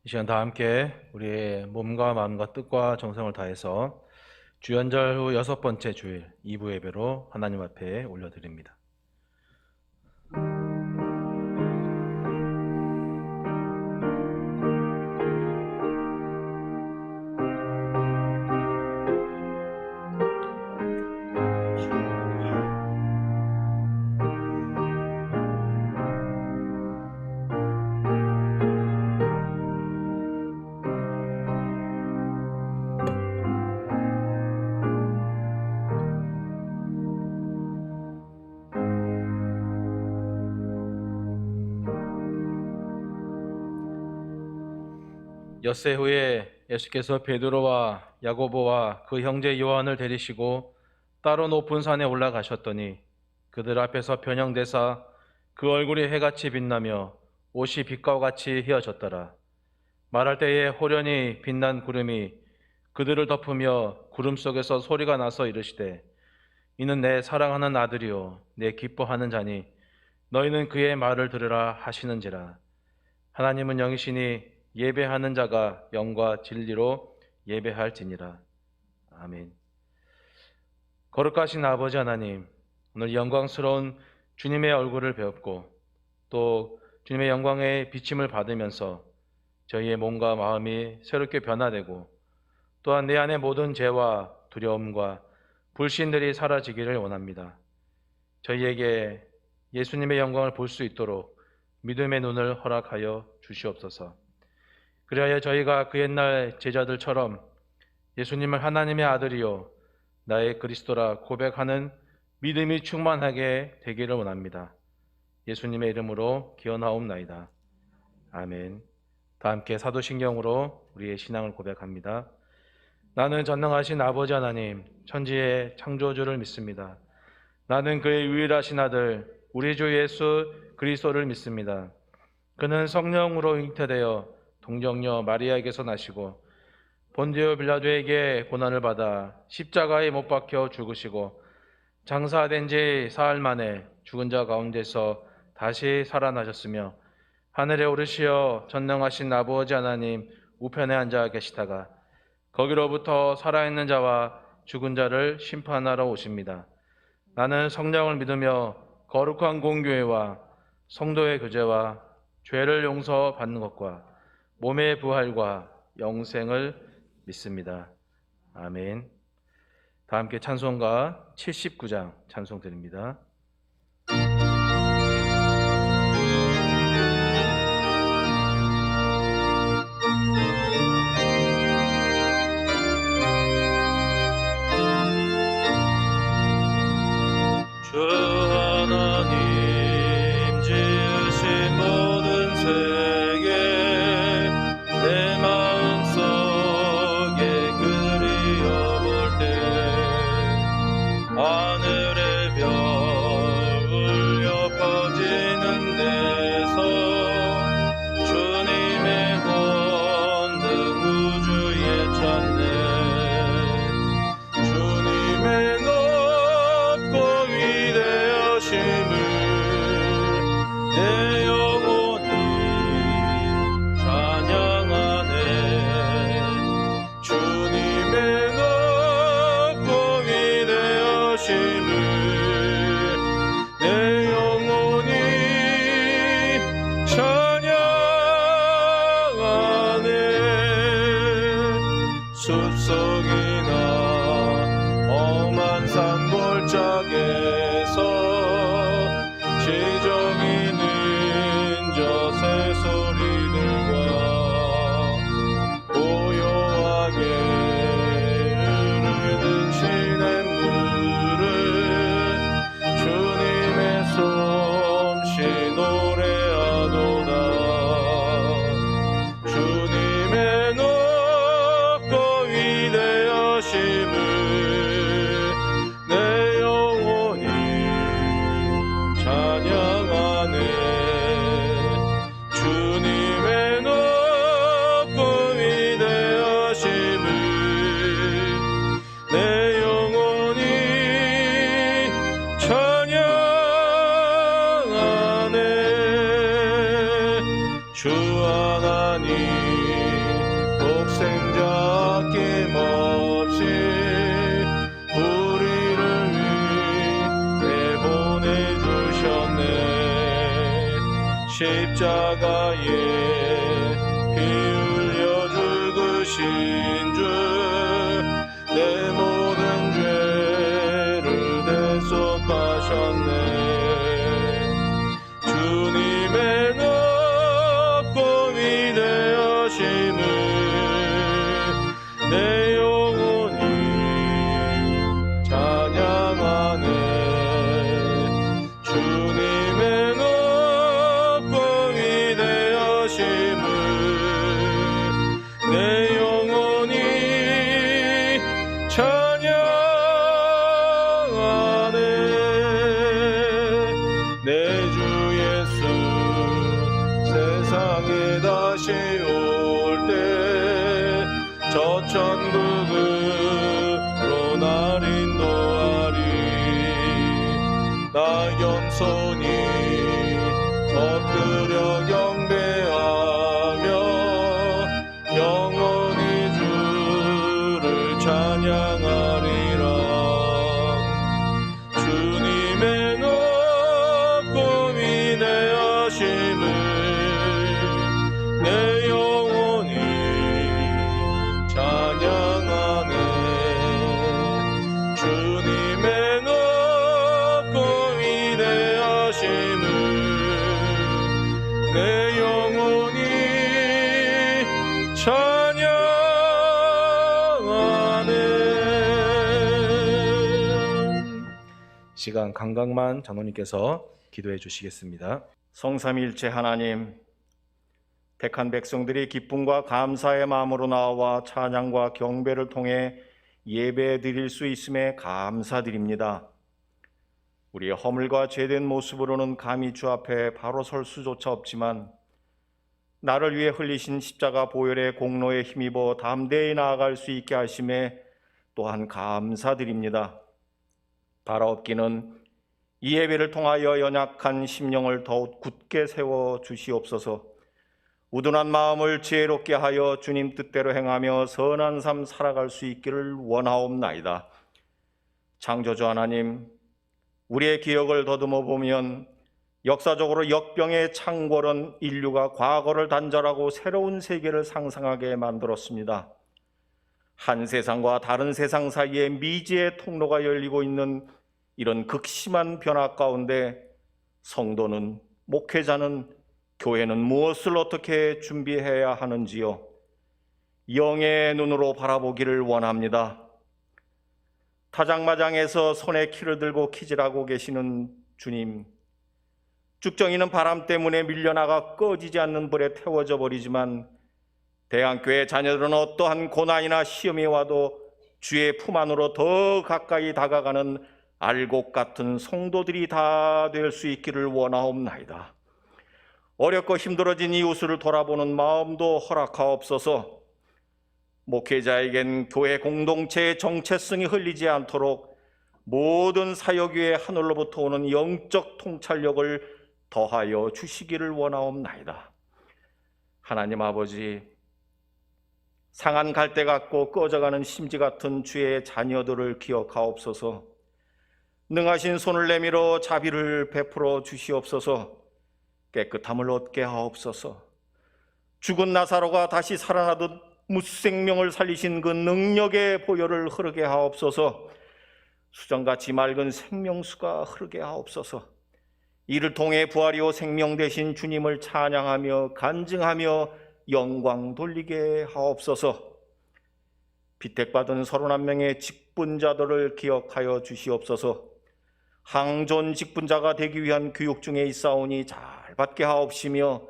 이 시간 다 함께 우리의 몸과 마음과 뜻과 정성을 다해서 주연절 후 6번째 주일 2부 예배로 하나님 앞에 올려드립니다. 엿새 후에 예수께서 베드로와 야고보와 그 형제 요한을 데리시고 따로 높은 산에 올라가셨더니 그들 앞에서 변형되사 그 얼굴이 해같이 빛나며 옷이 빛과 같이 휘어졌더라. 말할 때에 호련히 빛난 구름이 그들을 덮으며 구름 속에서 소리가 나서 이르시되 이는 내 사랑하는 아들이요 내 기뻐하는 자니 너희는 그의 말을 들으라 하시는지라. 하나님은 영이시니 예배하는 자가 영과 진리로 예배할지니라. 아멘. 거룩하신 아버지 하나님, 오늘 영광스러운 주님의 얼굴을 배웠고 또 주님의 영광의 비침을 받으면서 저희의 몸과 마음이 새롭게 변화되고 또한 내 안의 모든 죄와 두려움과 불신들이 사라지기를 원합니다. 저희에게 예수님의 영광을 볼 수 있도록 믿음의 눈을 허락하여 주시옵소서. 그리하여 저희가 그 옛날 제자들처럼 예수님을 하나님의 아들이요 나의 그리스도라 고백하는 믿음이 충만하게 되기를 원합니다. 예수님의 이름으로 기원하옵나이다. 아멘. 다 함께 사도신경으로 우리의 신앙을 고백합니다. 나는 전능하신 아버지 하나님 천지의 창조주를 믿습니다. 나는 그의 유일하신 아들 우리 주 예수 그리스도를 믿습니다. 그는 성령으로 잉태되어 동정녀 마리아에게서 나시고 본디오 빌라도에게 고난을 받아 십자가에 못 박혀 죽으시고 장사된 지 사흘 만에 죽은 자 가운데서 다시 살아나셨으며 하늘에 오르시어 전능하신 아버지 하나님 우편에 앉아 계시다가 거기로부터 살아있는 자와 죽은 자를 심판하러 오십니다. 나는 성령을 믿으며 거룩한 공교회와 성도의 교제와 죄를 용서받는 것과 몸의 부활과 영생을 믿습니다. 아멘. 다 함께 찬송가 79장 찬송 드립니다. 주 하나님 지으신 모든 세계 내 마음속에 그리워볼 때 하늘의 별 울려 퍼지는 데서 주님의 권능 우주에 찾네. 주님의 높고 위대하심을 내 영혼이 찬양하네. 주님의 높고 위대하심을 내 영혼이 찬양하네. 숲속이나 험한 산골짜기에서 지저귀는 저 새소리들과 고요하게 흐르는 시냇물을 주님의 솜씨 노래하도다. 주님의 높고 위대 십자가에 피 흘려 죽으신 주 내 모든 죄를 대속하셨네. 주님의 높고 위대하심을 내 영혼이 찬양하네. 주님의 높고 위대하심을 내 영혼이 찬양하네. 내 주 예수 세상에 다시 올 때 저 천국으로 날 인도하리. 나 겸손히 엎드려 경배하며 영원히 주를 찬양하리라. 주님의 높고 위대하심을 내 영혼이 찬양하네. 주님의 높고 위대하심을 내 영혼이 찬양하네. 시간 강강만 장로님께서 기도해 주시겠습니다. 성삼일체 하나님, 택한 백성들이 기쁨과 감사의 마음으로 나와 찬양과 경배를 통해 예배 드릴 수 있음에 감사드립니다. 우리의 허물과 죄된 모습으로는 감히 주 앞에 바로 설 수조차 없지만 나를 위해 흘리신 십자가 보혈의 공로에 힘입어 담대히 나아갈 수 있게 하심에 또한 감사드립니다. 바라옵기는 이 예배를 통하여 연약한 심령을 더욱 굳게 세워 주시옵소서. 우둔한 마음을 지혜롭게 하여 주님 뜻대로 행하며 선한 삶 살아갈 수 있기를 원하옵나이다. 창조주 하나님, 우리의 기억을 더듬어 보면 역사적으로 역병의 창궐은 인류가 과거를 단절하고 새로운 세계를 상상하게 만들었습니다. 한 세상과 다른 세상 사이에 미지의 통로가 열리고 있는 이런 극심한 변화 가운데 성도는, 목회자는, 교회는 무엇을 어떻게 준비해야 하는지요? 영의 눈으로 바라보기를 원합니다. 타작마장에서 손에 키를 들고 키질하고 계시는 주님, 쭉정이는 바람 때문에 밀려나가 꺼지지 않는 불에 태워져 버리지만 대한교회 자녀들은 어떠한 고난이나 시험이 와도 주의 품 안으로 더 가까이 다가가는 알곡 같은 성도들이 다 될 수 있기를 원하옵나이다. 어렵고 힘들어진 이웃을 돌아보는 마음도 허락하옵소서. 목회자에겐 교회 공동체의 정체성이 흘리지 않도록 모든 사역 위에 하늘로부터 오는 영적 통찰력을 더하여 주시기를 원하옵나이다. 하나님 아버지, 상한 갈대 같고 꺼져가는 심지 같은 주의 자녀들을 기억하옵소서. 능하신 손을 내밀어 자비를 베풀어 주시옵소서. 깨끗함을 얻게 하옵소서. 죽은 나사로가 다시 살아나듯 무생명을 살리신 그 능력의 보혈을 흐르게 하옵소서. 수정같이 맑은 생명수가 흐르게 하옵소서. 이를 통해 부활이요 생명 되신 주님을 찬양하며 간증하며 영광 돌리게 하옵소서. 비택받은 31명의 직분자들을 기억하여 주시옵소서. 항존 직분자가 되기 위한 교육 중에 있사오니 잘 받게 하옵시며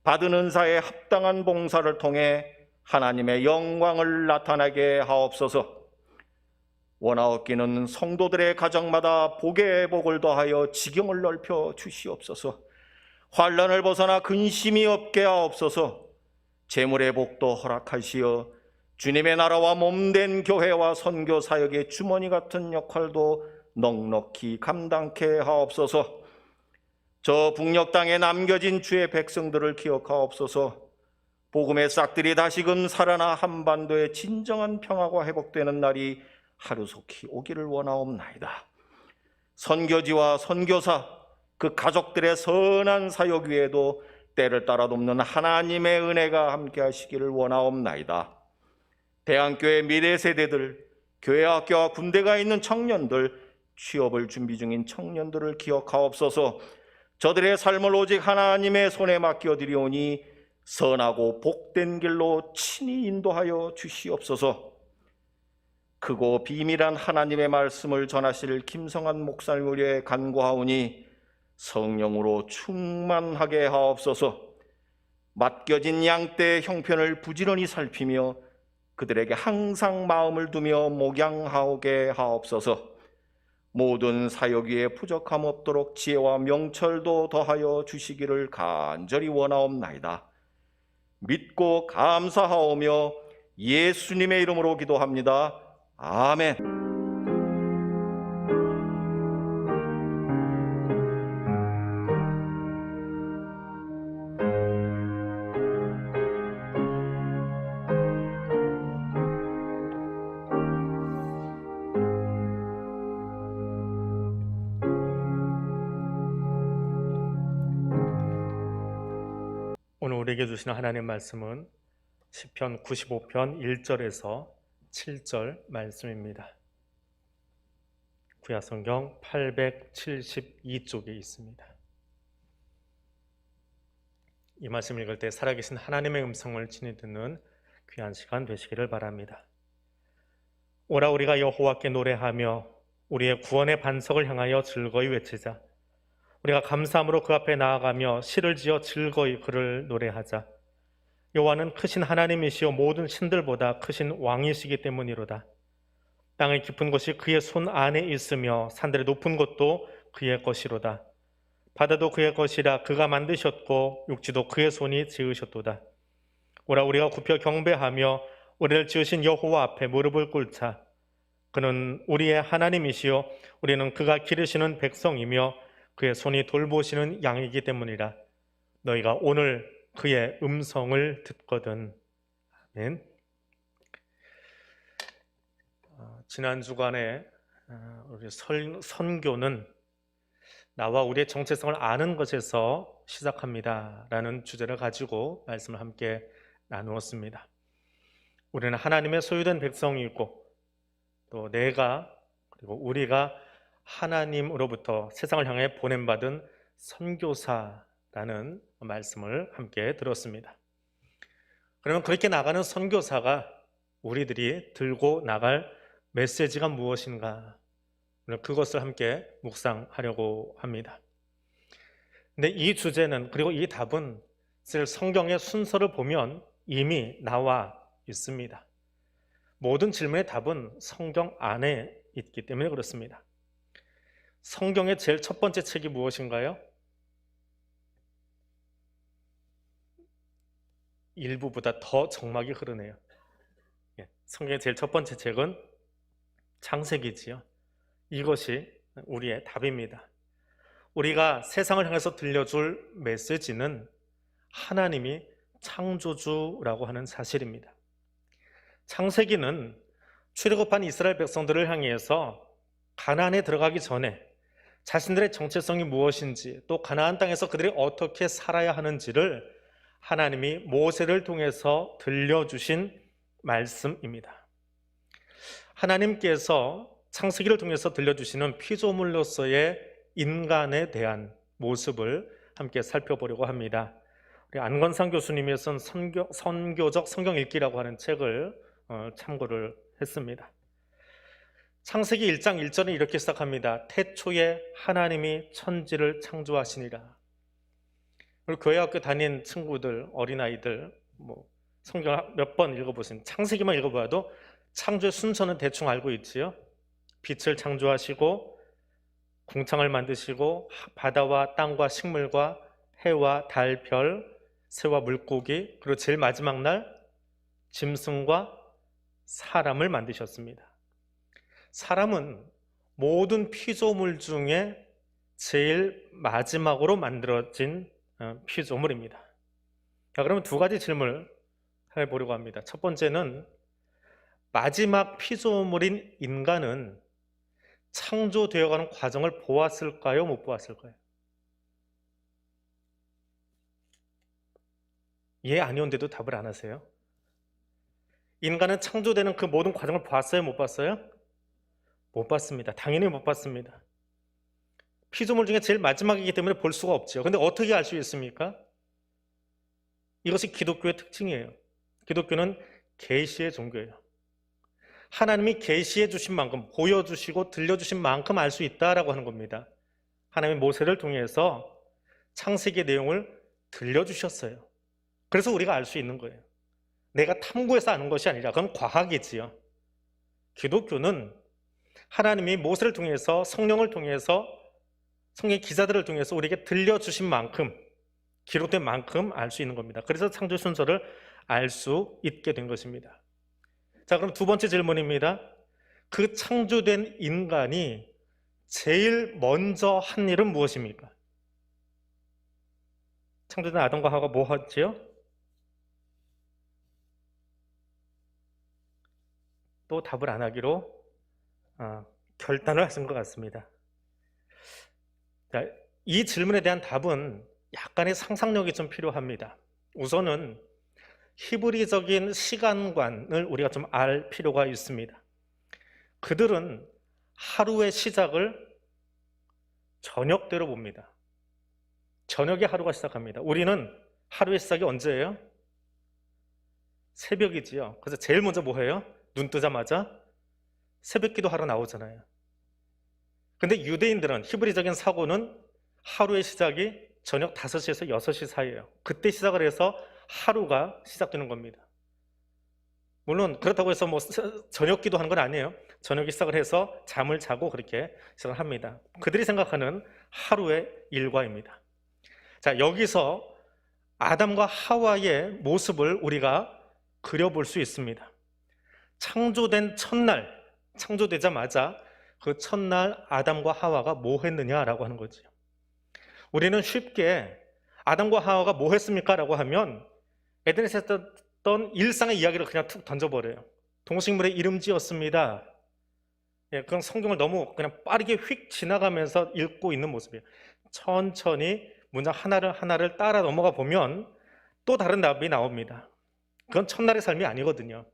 받은 은사에 합당한 봉사를 통해 하나님의 영광을 나타나게 하옵소서. 원하옵기는 성도들의 가정마다 복의 복을 더하여 지경을 넓혀 주시옵소서. 환난을 벗어나 근심이 없게 하옵소서. 재물의 복도 허락하시어 주님의 나라와 몸된 교회와 선교 사역의 주머니 같은 역할도 넉넉히 감당케 하옵소서. 저 북녘 땅에 남겨진 주의 백성들을 기억하옵소서. 복음의 싹들이 다시금 살아나 한반도의 진정한 평화가 회복되는 날이 하루속히 오기를 원하옵나이다. 선교지와 선교사, 그 가족들의 선한 사역 위에도 때를 따라 돕는 하나님의 은혜가 함께 하시기를 원하옵나이다. 대한교회 미래 세대들, 교회 학교와 군대가 있는 청년들, 취업을 준비 중인 청년들을 기억하옵소서. 저들의 삶을 오직 하나님의 손에 맡겨드리오니 선하고 복된 길로 친히 인도하여 주시옵소서. 크고 비밀한 하나님의 말씀을 전하실 김성한 목사님을 위해 간구하오니 성령으로 충만하게 하옵소서. 맡겨진 양떼의 형편을 부지런히 살피며 그들에게 항상 마음을 두며 목양하오게 하옵소서. 모든 사역 위에 부족함 없도록 지혜와 명철도 더하여 주시기를 간절히 원하옵나이다. 믿고 감사하오며 예수님의 이름으로 기도합니다. 아멘. 오늘 우리에게 주시는 하나님의 말씀은 시편 95편 1절에서 7절 말씀입니다. 구약성경 872쪽에 있습니다. 이 말씀 읽을 때 살아계신 하나님의 음성을 친히 듣는 귀한 시간 되시기를 바랍니다. 오라 우리가 여호와께 노래하며 우리의 구원의 반석을 향하여 즐거이 외치자. 우리가 감사함으로 그 앞에 나아가며 시를 지어 즐거이 그를 노래하자. 여호와는 크신 하나님이시요 모든 신들보다 크신 왕이시기 때문이로다. 땅의 깊은 곳이 그의 손 안에 있으며 산들의 높은 곳도 그의 것이로다. 바다도 그의 것이라 그가 만드셨고 육지도 그의 손이 지으셨도다. 오라 우리가 굽혀 경배하며 우리를 지으신 여호와 앞에 무릎을 꿇자. 그는 우리의 하나님이시요 우리는 그가 기르시는 백성이며 그의 손이 돌보시는 양이기 때문이라. 너희가 오늘 그의 음성을 듣거든. 아멘. 지난 주간에 우리 선교는 나와 우리의 정체성을 아는 것에서 시작합니다 라는 주제를 가지고 말씀을 함께 나누었습니다. 우리는 하나님의 소유된 백성이고 또 내가 그리고 우리가 하나님으로부터 세상을 향해 보냄받은 선교사라는 말씀을 함께 들었습니다. 그러면 그렇게 나가는 선교사가 우리들이 들고 나갈 메시지가 무엇인가? 오늘 그것을 함께 묵상하려고 합니다. 근데 이 주제는 그리고 이 답은 성경의 순서를 보면 이미 나와 있습니다. 모든 질문의 답은 성경 안에 있기 때문에 그렇습니다. 성경의 제일 첫 번째 책이 무엇인가요? 일부보다 더 정막이 흐르네요. 성경의 제일 첫 번째 책은 창세기지요. 이것이 우리의 답입니다. 우리가 세상을 향해서 들려줄 메시지는 하나님이 창조주라고 하는 사실입니다. 창세기는 출애굽한 이스라엘 백성들을 향해서 가나안에 들어가기 전에 자신들의 정체성이 무엇인지 또 가나안 땅에서 그들이 어떻게 살아야 하는지를 하나님이 모세를 통해서 들려주신 말씀입니다. 하나님께서 창세기를 통해서 들려주시는 피조물로서의 인간에 대한 모습을 함께 살펴보려고 합니다. 우리 안건상 교수님이 쓴 선교적 성경 읽기라고 하는 책을 참고를 했습니다. 창세기 1장 1절은 이렇게 시작합니다. 태초에 하나님이 천지를 창조하시니라. 그리고 교회학교 다닌 친구들, 어린아이들 성경 몇 번 읽어보신 창세기만 읽어봐도 창조의 순서는 대충 알고 있지요. 빛을 창조하시고 궁창을 만드시고 바다와 땅과 식물과 해와 달, 별, 새와 물고기, 그리고 제일 마지막 날 짐승과 사람을 만드셨습니다. 사람은 모든 피조물 중에 제일 마지막으로 만들어진 피조물입니다. 자, 그러면 두 가지 질문을 해보려고 합니다. 첫 번째는 마지막 피조물인 인간은 창조되어가는 과정을 보았을까요? 못 보았을까요? 이해 아니온데도 답을 안 하세요? 인간은 창조되는 그 모든 과정을 봤어요? 못 봤어요? 못 봤습니다. 당연히 못 봤습니다. 피조물 중에 제일 마지막이기 때문에 볼 수가 없죠. 근데 어떻게 알 수 있습니까? 이것이 기독교의 특징이에요. 기독교는 계시의 종교예요. 하나님이 계시해 주신 만큼, 보여주시고 들려주신 만큼 알 수 있다라고 하는 겁니다. 하나님이 모세를 통해서 창세기의 내용을 들려주셨어요. 그래서 우리가 알 수 있는 거예요. 내가 탐구해서 아는 것이 아니라 그건 과학이지요. 기독교는 하나님이 모세를 통해서, 성령을 통해서, 성경 기자들을 통해서 우리에게 들려주신 만큼, 기록된 만큼 알 수 있는 겁니다. 그래서 창조 순서를 알 수 있게 된 것입니다. 자, 그럼 두 번째 질문입니다. 그 창조된 인간이 제일 먼저 한 일은 무엇입니까? 창조된 아담과 하와가 뭐 했지요? 또 답을 안 하기로 결단을 하신 것 같습니다. 자, 이 질문에 대한 답은 약간의 상상력이 좀 필요합니다. 우선은 히브리적인 시간관을 우리가 좀 알 필요가 있습니다. 그들은 하루의 시작을 저녁대로 봅니다. 저녁에 하루가 시작합니다. 우리는 하루의 시작이 언제예요? 새벽이지요. 그래서 제일 먼저 뭐 해요? 눈 뜨자마자 새벽기도 하러 나오잖아요. 근데 유대인들은, 히브리적인 사고는 하루의 시작이 저녁 5시에서 6시 사이예요. 그때 시작을 해서 하루가 시작되는 겁니다. 물론 그렇다고 해서 뭐 저녁 기도하는 건 아니에요. 저녁에 시작을 해서 잠을 자고 그렇게 시작을 합니다. 그들이 생각하는 하루의 일과입니다. 자, 여기서 아담과 하와의 모습을 우리가 그려볼 수 있습니다. 창조된 첫날, 창조되자마자 그 첫날 아담과 하와가 뭐 했느냐라고 하는 거죠. 우리는 쉽게 아담과 하와가 뭐 했습니까? 라고 하면 에덴에서 했던 일상의 이야기를 그냥 툭 던져버려요. 동식물의 이름 지었습니다. 예, 그건 성경을 너무 그냥 빠르게 휙 지나가면서 읽고 있는 모습이에요. 천천히 문장 하나를 따라 넘어가 보면 또 다른 답이 나옵니다. 그건 첫날의 삶이 아니거든요.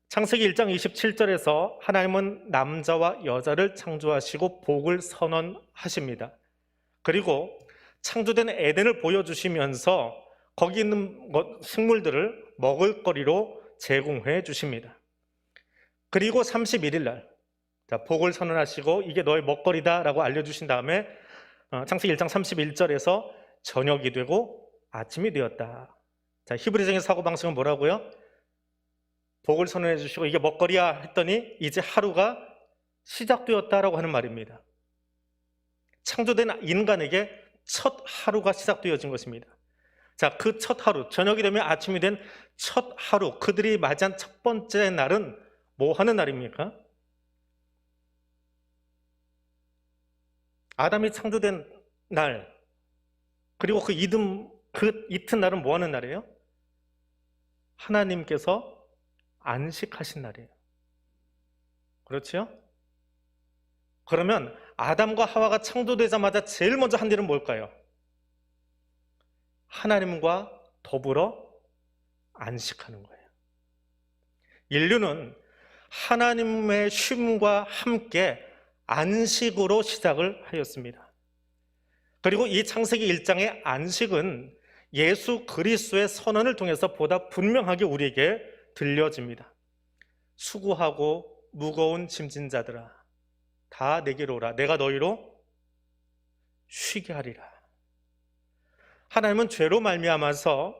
창세기 1장 27절에서 하나님은 남자와 여자를 창조하시고 복을 선언하십니다. 그리고 창조된 에덴을 보여주시면서 거기 있는 식물들을 먹을거리로 제공해 주십니다. 그리고 31일 날 복을 선언하시고 이게 너의 먹거리다 라고 알려주신 다음에 창세기 1장 31절에서 저녁이 되고 아침이 되었다. 자, 히브리적인 사고방식은 뭐라고요? 복을 선언해 주시고 이게 먹거리야 했더니 이제 하루가 시작되었다라고 하는 말입니다. 창조된 인간에게 첫 하루가 시작되어진 것입니다. 자, 그 첫 하루, 저녁이 되면 아침이 된 첫 하루, 그들이 맞이한 첫 번째 날은 뭐 하는 날입니까? 아담이 창조된 날, 그리고 그 이튿날은 뭐 하는 날이에요? 하나님께서 안식하신 날이에요. 그렇죠? 그러면 아담과 하와가 창조되자마자 제일 먼저 한 일은 뭘까요? 하나님과 더불어 안식하는 거예요. 인류는 하나님의 쉼과 함께 안식으로 시작을 하였습니다. 그리고 이 창세기 1장의 안식은 예수 그리스도의 선언을 통해서 보다 분명하게 우리에게 들려집니다. 수고하고 무거운 짐진 자들아 다 내게로 오라. 내가 너희로 쉬게 하리라. 하나님은 죄로 말미암아서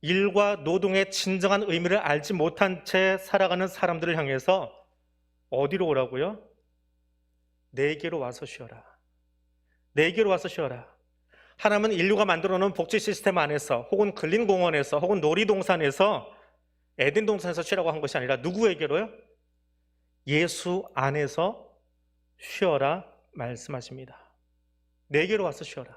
일과 노동의 진정한 의미를 알지 못한 채 살아가는 사람들을 향해서 어디로 오라고요? 내게로 와서 쉬어라. 내게로 와서 쉬어라. 하나님은 인류가 만들어 놓은 복지 시스템 안에서 혹은 근린공원에서 혹은 놀이동산에서 에덴 동산에서 쉬라고 한 것이 아니라 누구에게로요? 예수 안에서 쉬어라 말씀하십니다. 내게로 와서 쉬어라.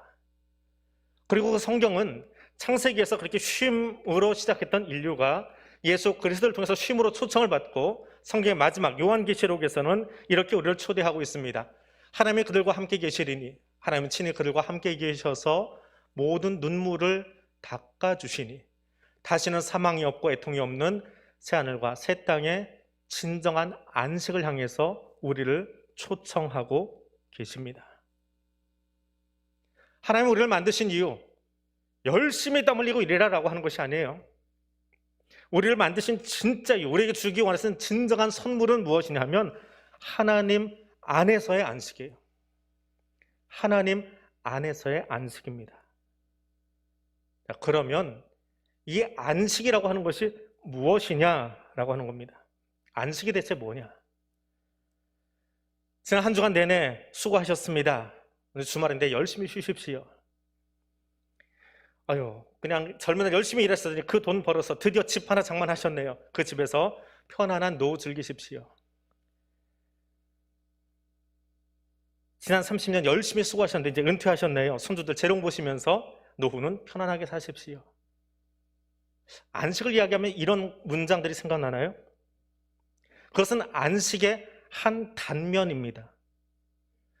그리고 그 성경은 창세기에서 그렇게 쉼으로 시작했던 인류가 예수 그리스도를 통해서 쉼으로 초청을 받고 성경의 마지막 요한계시록에서는 이렇게 우리를 초대하고 있습니다. 하나님이 그들과 함께 계시리니 하나님은 친히 그들과 함께 계셔서 모든 눈물을 닦아주시니 다시는 사망이 없고 애통이 없는 새하늘과 새 땅의 진정한 안식을 향해서 우리를 초청하고 계십니다. 하나님은 우리를 만드신 이유, 열심히 땀 흘리고 일해라라고 하는 것이 아니에요. 우리를 만드신 진짜 이유, 우리에게 주기 원하시는 진정한 선물은 무엇이냐 하면 하나님 안에서의 안식이에요. 하나님 안에서의 안식입니다. 자, 그러면 이 안식이라고 하는 것이 무엇이냐라고 하는 겁니다. 안식이 대체 뭐냐? 지난 한 주간 내내 수고하셨습니다. 오늘 주말인데 열심히 쉬십시오. 그냥 젊은 날 열심히 일했더니 그 돈 벌어서 드디어 집 하나 장만하셨네요. 그 집에서 편안한 노후 즐기십시오. 지난 30년 열심히 수고하셨는데 이제 은퇴하셨네요. 손주들 재롱 보시면서 노후는 편안하게 사십시오. 안식을 이야기하면 이런 문장들이 생각나나요? 그것은 안식의 한 단면입니다.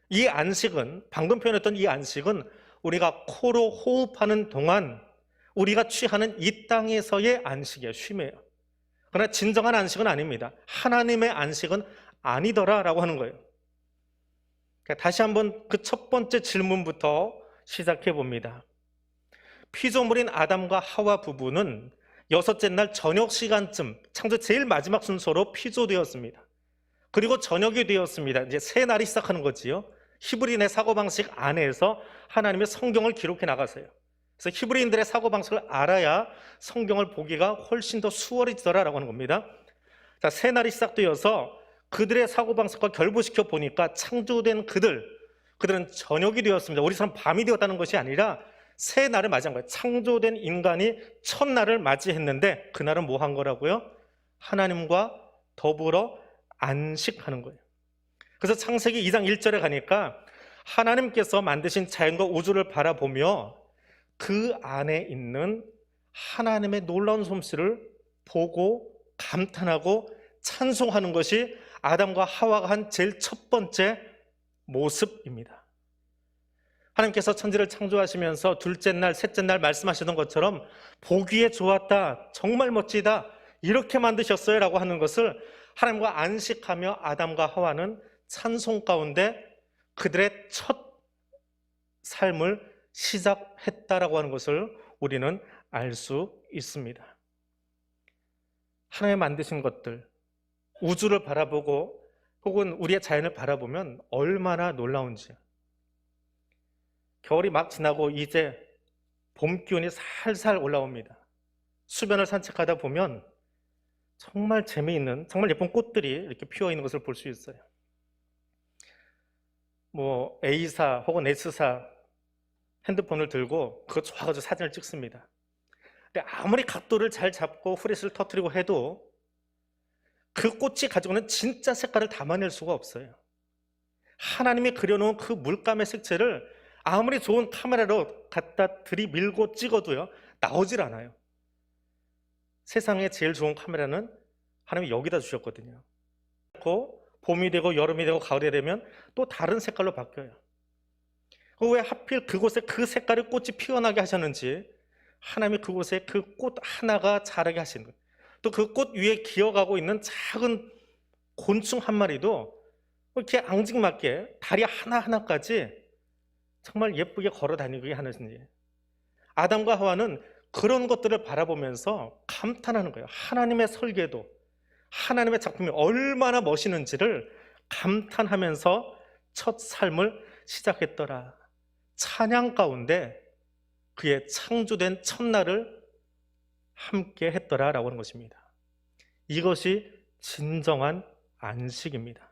이 안식은, 방금 표현했던 이 안식은 우리가 코로 호흡하는 동안 우리가 취하는 이 땅에서의 안식이에요. 쉼이에요. 그러나 진정한 안식은 아닙니다. 하나님의 안식은 아니더라라고 하는 거예요. 다시 한번 그 첫 번째 질문부터 시작해 봅니다. 피조물인 아담과 하와 부부는 여섯째 날 저녁 시간쯤, 창조 제일 마지막 순서로 피조되었습니다. 그리고 저녁이 되었습니다. 이제 새 날이 시작하는 거지요. 히브리인의 사고방식 안에서 하나님의 성경을 기록해 나가세요. 그래서 히브리인들의 사고방식을 알아야 성경을 보기가 훨씬 더 수월해지더라라고 하는 겁니다. 자, 새 날이 시작되어서 그들의 사고방식과 결부시켜 보니까 창조된 그들은 저녁이 되었습니다. 우리처럼 밤이 되었다는 것이 아니라 새 날을 맞이한 거예요. 창조된 인간이 첫날을 맞이했는데 그날은 뭐 한 거라고요? 하나님과 더불어 안식하는 거예요. 그래서 창세기 2장 1절에 가니까 하나님께서 만드신 자연과 우주를 바라보며 그 안에 있는 하나님의 놀라운 솜씨를 보고 감탄하고 찬송하는 것이 아담과 하와가 한 제일 첫 번째 모습입니다. 하나님께서 천지를 창조하시면서 둘째 날, 셋째 날 말씀하시던 것처럼 보기에 좋았다, 정말 멋지다, 이렇게 만드셨어요 라고 하는 것을 하나님과 안식하며 아담과 하와는 찬송 가운데 그들의 첫 삶을 시작했다라고 하는 것을 우리는 알 수 있습니다. 하나님 만드신 것들, 우주를 바라보고 혹은 우리의 자연을 바라보면 얼마나 놀라운지. 겨울이 막 지나고 이제 봄 기운이 살살 올라옵니다. 수변을 산책하다 보면 정말 재미있는, 정말 예쁜 꽃들이 이렇게 피어 있는 것을 볼 수 있어요. A사 혹은 S사 핸드폰을 들고 그거 좋아가지고 사진을 찍습니다. 근데 아무리 각도를 잘 잡고 후레쉬를 터뜨리고 해도 그 꽃이 가지고 있는 진짜 색깔을 담아낼 수가 없어요. 하나님이 그려놓은 그 물감의 색채를 아무리 좋은 카메라로 갖다 들이밀고 찍어도요, 나오질 않아요. 세상에 제일 좋은 카메라는 하나님이 여기다 주셨거든요. 봄이 되고 여름이 되고 가을이 되면 또 다른 색깔로 바뀌어요. 왜 하필 그곳에 그 색깔의 꽃이 피어나게 하셨는지 하나님이 그곳에 그 꽃 하나가 자라게 하시는 거예요. 또 그 꽃 위에 기어가고 있는 작은 곤충 한 마리도 이렇게 앙증맞게 다리 하나하나까지 정말 예쁘게 걸어 다니게 하는지. 아담과 하와는 그런 것들을 바라보면서 감탄하는 거예요. 하나님의 설계도, 하나님의 작품이 얼마나 멋있는지를 감탄하면서 첫 삶을 시작했더라. 찬양 가운데 그의 창조된 첫날을 함께 했더라라고 하는 것입니다. 이것이 진정한 안식입니다.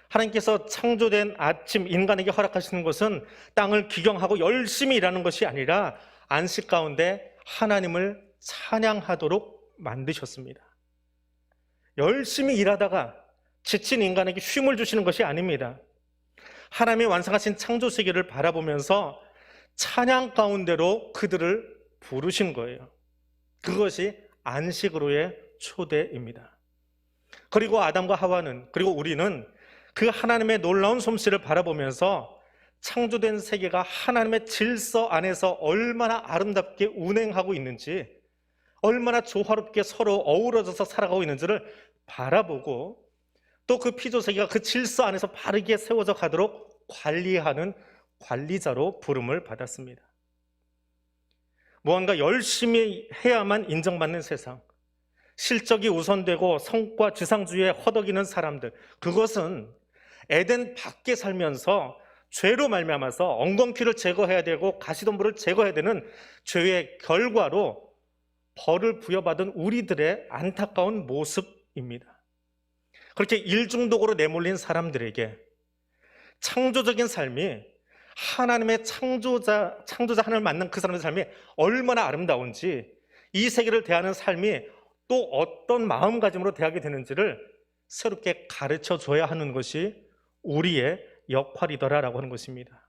하나님께서 창조된 아침 인간에게 허락하시는 것은 땅을 기경하고 열심히 일하는 것이 아니라 안식 가운데 하나님을 찬양하도록 만드셨습니다. 열심히 일하다가 지친 인간에게 쉼을 주시는 것이 아닙니다. 하나님이 완성하신 창조 세계를 바라보면서 찬양 가운데로 그들을 부르신 거예요. 그것이 안식으로의 초대입니다. 그리고 아담과 하와는, 그리고 우리는 그 하나님의 놀라운 솜씨를 바라보면서 창조된 세계가 하나님의 질서 안에서 얼마나 아름답게 운행하고 있는지, 얼마나 조화롭게 서로 어우러져서 살아가고 있는지를 바라보고 또 그 피조세계가 그 질서 안에서 바르게 세워져 가도록 관리하는 관리자로 부름을 받았습니다. 무언가 열심히 해야만 인정받는 세상, 실적이 우선되고 성과 지상주의에 허덕이는 사람들, 그것은 에덴 밖에 살면서 죄로 말미암아서 엉겅퀴를 제거해야 되고 가시덤불을 제거해야 되는 죄의 결과로 벌을 부여받은 우리들의 안타까운 모습입니다. 그렇게 일중독으로 내몰린 사람들에게 창조적인 삶이, 하나님의 창조자 하나님을 만난 그 사람의 삶이 얼마나 아름다운지, 이 세계를 대하는 삶이 또 어떤 마음가짐으로 대하게 되는지를 새롭게 가르쳐 줘야 하는 것이 우리의 역할이더라라고 하는 것입니다.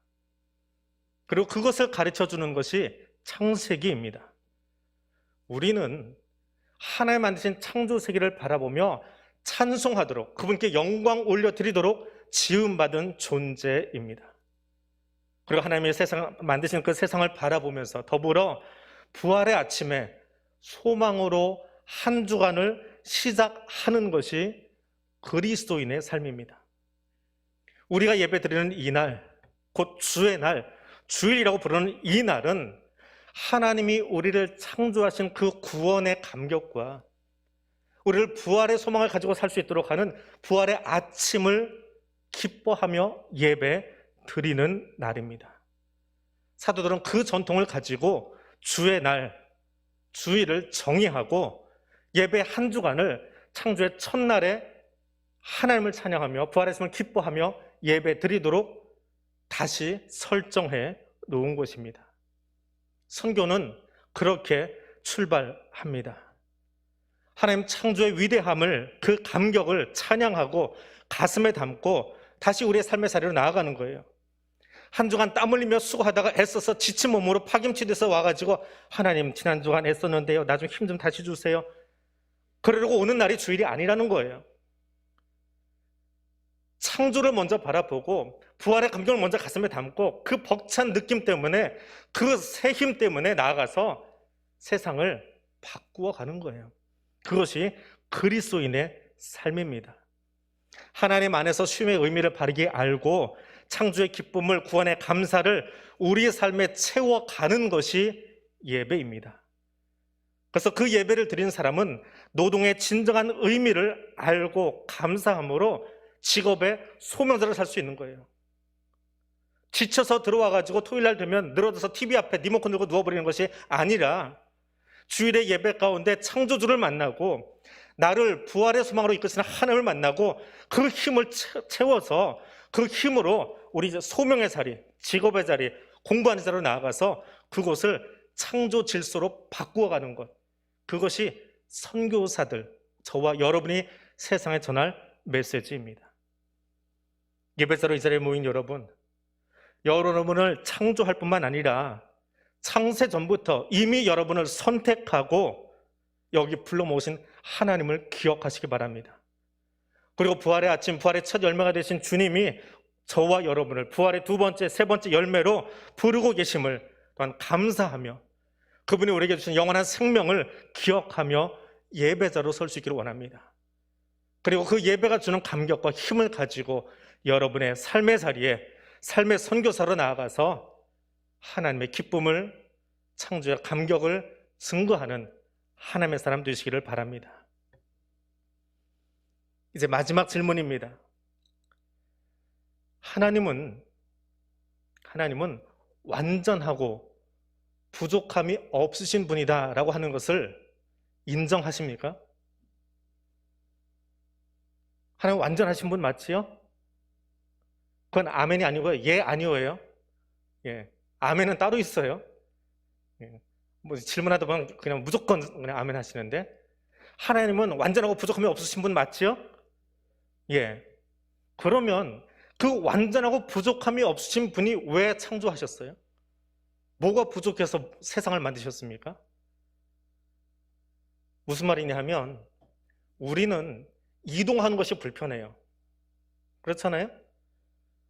그리고 그것을 가르쳐 주는 것이 창세기입니다. 우리는 하나님 만드신 창조 세계를 바라보며 찬송하도록, 그분께 영광 올려드리도록 지음받은 존재입니다. 그리고 하나님의 세상 만드신 그 세상을 바라보면서 더불어 부활의 아침에 소망으로 한 주간을 시작하는 것이 그리스도인의 삶입니다. 우리가 예배드리는 이 날, 곧 주의 날, 주일이라고 부르는 이 날은 하나님이 우리를 창조하신 그 구원의 감격과 우리를 부활의 소망을 가지고 살 수 있도록 하는 부활의 아침을 기뻐하며 예배 드리는 날입니다. 사도들은 그 전통을 가지고 주의 날, 주일을 정의하고 예배 한 주간을 창조의 첫날에 하나님을 찬양하며 부활의 숨을 기뻐하며 예배 드리도록 다시 설정해 놓은 것입니다. 선교는 그렇게 출발합니다. 하나님 창조의 위대함을, 그 감격을 찬양하고 가슴에 담고 다시 우리의 삶의 자리로 나아가는 거예요. 한 주간 땀 흘리며 수고하다가 애써서 지친 몸으로 파김치돼서 와가지고 하나님 지난 주간 애썼는데요, 나 좀 힘 좀 다시 주세요, 그러려고 오는 날이 주일이 아니라는 거예요. 창조를 먼저 바라보고 부활의 감격을 먼저 가슴에 담고 그 벅찬 느낌 때문에, 그 새 힘 때문에 나아가서 세상을 바꾸어 가는 거예요. 그것이 그리스도인의 삶입니다. 하나님 안에서 쉼의 의미를 바르게 알고 창조의 기쁨을, 구원의 감사를 우리의 삶에 채워가는 것이 예배입니다. 그래서 그 예배를 드린 사람은 노동의 진정한 의미를 알고 감사함으로 직업의 소명자를 살 수 있는 거예요. 지쳐서 들어와가지고 토요일날 되면 늘어져서 TV 앞에 리모컨 들고 누워버리는 것이 아니라 주일의 예배 가운데 창조주를 만나고 나를 부활의 소망으로 이끄시는 하나님을 만나고 그 힘을 채워서 그 힘으로 우리 소명의 자리, 직업의 자리, 공부하는 자리로 나아가서 그곳을 창조 질서로 바꾸어가는 것, 그것이 선교사들, 저와 여러분이 세상에 전할 메시지입니다. 예배자로 이 자리에 모인 여러분을 창조할 뿐만 아니라 창세 전부터 이미 여러분을 선택하고 여기 불러 모으신 하나님을 기억하시기 바랍니다. 그리고 부활의 아침, 부활의 첫 열매가 되신 주님이 저와 여러분을 부활의 두 번째, 세 번째 열매로 부르고 계심을 또한 감사하며 그분이 우리에게 주신 영원한 생명을 기억하며 예배자로 설 수 있기를 원합니다. 그리고 그 예배가 주는 감격과 힘을 가지고 여러분의 삶의 자리에, 삶의 선교사로 나아가서 하나님의 기쁨을, 창조의 감격을 증거하는 하나님의 사람 되시기를 바랍니다. 이제 마지막 질문입니다. 하나님은 완전하고 부족함이 없으신 분이다라고 하는 것을 인정하십니까? 하나님 완전하신 분 맞지요? 그건 아멘이 아니고요, 예, 아니오예요. 예, 아멘은 따로 있어요. 예, 뭐 질문하다 보면 그냥 무조건 그냥 아멘 하시는데, 하나님은 완전하고 부족함이 없으신 분 맞지요? 예. 그러면 그 완전하고 부족함이 없으신 분이 왜 창조하셨어요? 뭐가 부족해서 세상을 만드셨습니까? 무슨 말이냐 하면 우리는 이동하는 것이 불편해요. 그렇잖아요?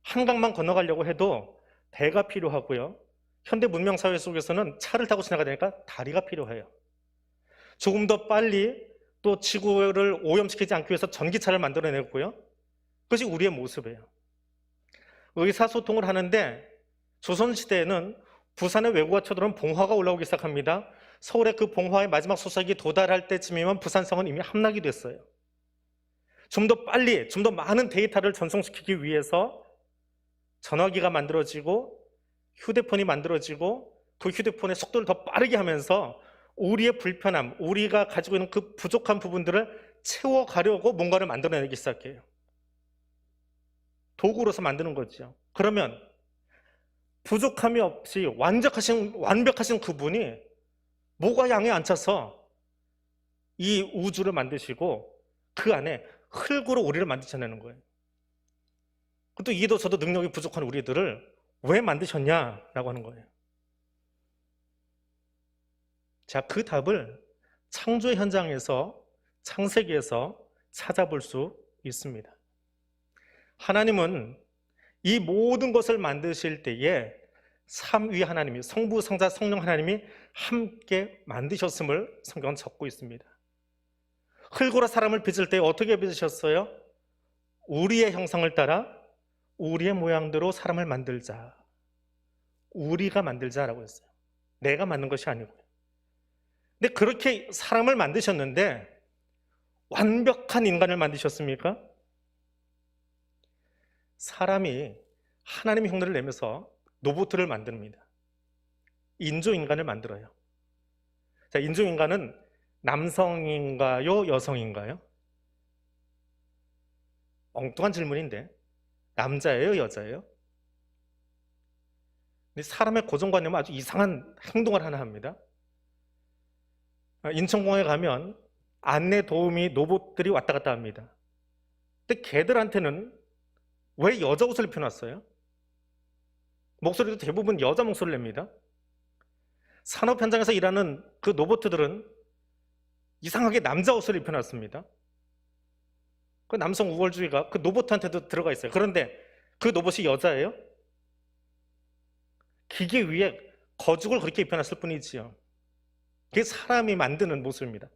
한강만 건너가려고 해도 배가 필요하고요, 현대 문명 사회 속에서는 차를 타고 지나가야 되니까 다리가 필요해요. 조금 더 빨리 또 지구를 오염시키지 않기 위해서 전기차를 만들어내고요. 그것이 우리의 모습이에요. 의사소통을 하는데 조선시대에는 부산의 외국어 쳐들어온 봉화가 올라오기 시작합니다. 서울의 그 봉화의 마지막 소식이 도달할 때쯤이면 부산성은 이미 함락이 됐어요. 좀 더 빨리, 좀 더 많은 데이터를 전송시키기 위해서 전화기가 만들어지고 휴대폰이 만들어지고 그 휴대폰의 속도를 더 빠르게 하면서 우리의 불편함, 우리가 가지고 있는 그 부족한 부분들을 채워가려고 뭔가를 만들어내기 시작해요. 도구로서 만드는 거죠. 그러면 부족함이 없이 완벽하신 그분이 뭐가 양에 안 차서 이 우주를 만드시고 그 안에 흙으로 우리를 만드셔내는 거예요. 또 이도 저도 능력이 부족한 우리들을 왜 만드셨냐라고 하는 거예요. 자, 그 답을 창조의 현장에서, 창세기에서 찾아볼 수 있습니다. 하나님은 이 모든 것을 만드실 때에 삼위 하나님이, 성부, 성자, 성령 하나님이 함께 만드셨음을 성경은 적고 있습니다. 흙으로 사람을 빚을 때 어떻게 빚으셨어요? 우리의 형상을 따라 우리의 모양대로 사람을 만들자. 우리가 만들자라고 했어요. 내가 만든 것이 아니고요. 근데 그렇게 사람을 만드셨는데 완벽한 인간을 만드셨습니까? 사람이 하나님의 흉내를 내면서 로봇을 만듭니다. 인조인간을 만들어요. 자, 인조인간은 남성인가요? 여성인가요? 엉뚱한 질문인데 남자예요? 여자예요? 근데 사람의 고정관념은 아주 이상한 행동을 하나 합니다. 인천공항에 가면 안내 도우미 로봇들이 왔다 갔다 합니다. 근데 걔들한테는 왜 여자 옷을 입혀놨어요? 목소리도 대부분 여자 목소리를 냅니다. 산업 현장에서 일하는 그 로봇들은 이상하게 남자 옷을 입혀놨습니다. 그 남성 우월주의가 그 로봇한테도 들어가 있어요. 그런데 그 로봇이 여자예요? 기계 위에 거죽을 그렇게 입혀놨을 뿐이지요. 그게 사람이 만드는 모습입니다.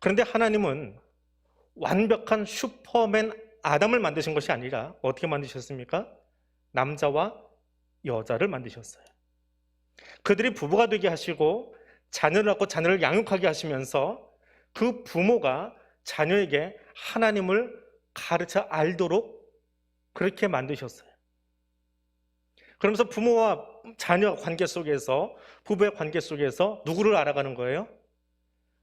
그런데 하나님은 완벽한 슈퍼맨 아담을 만드신 것이 아니라 어떻게 만드셨습니까? 남자와 여자를 만드셨어요. 그들이 부부가 되게 하시고 자녀를 낳고 자녀를 양육하게 하시면서 그 부모가 자녀에게 하나님을 가르쳐 알도록 그렇게 만드셨어요. 그러면서 부모와 자녀 관계 속에서, 부부의 관계 속에서 누구를 알아가는 거예요?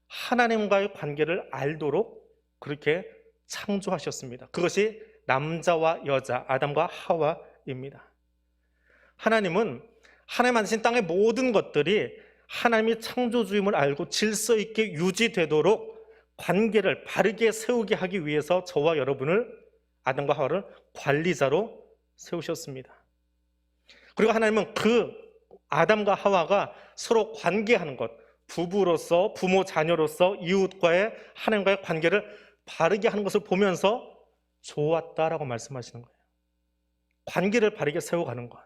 하나님과의 관계를 알도록 그렇게 창조하셨습니다. 그것이 남자와 여자, 아담과 하와입니다. 하나님은 하나님 만드신 땅의 모든 것들이 하나님이 창조주임을 알고 질서 있게 유지되도록 관계를 바르게 세우게 하기 위해서 저와 여러분을, 아담과 하와를 관리자로 세우셨습니다. 그리고 하나님은 그 아담과 하와가 서로 관계하는 것, 부부로서, 부모, 자녀로서 이웃과의, 하나님과의 관계를 바르게 하는 것을 보면서 좋았다라고 말씀하시는 거예요. 관계를 바르게 세워가는 것.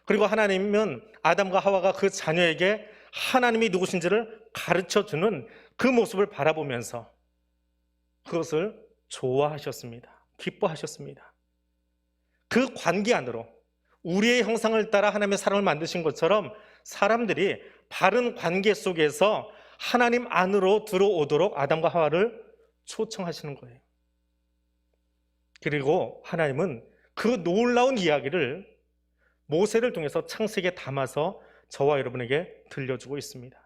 그리고 하나님은 아담과 하와가 그 자녀에게 하나님이 누구신지를 가르쳐주는 그 모습을 바라보면서 그것을 좋아하셨습니다. 기뻐하셨습니다. 그 관계 안으로 우리의 형상을 따라 하나님의 사람을 만드신 것처럼 사람들이 바른 관계 속에서 하나님 안으로 들어오도록 아담과 하와를 초청하시는 거예요. 그리고 하나님은 그 놀라운 이야기를 모세를 통해서 창세기에 담아서 저와 여러분에게 들려주고 있습니다.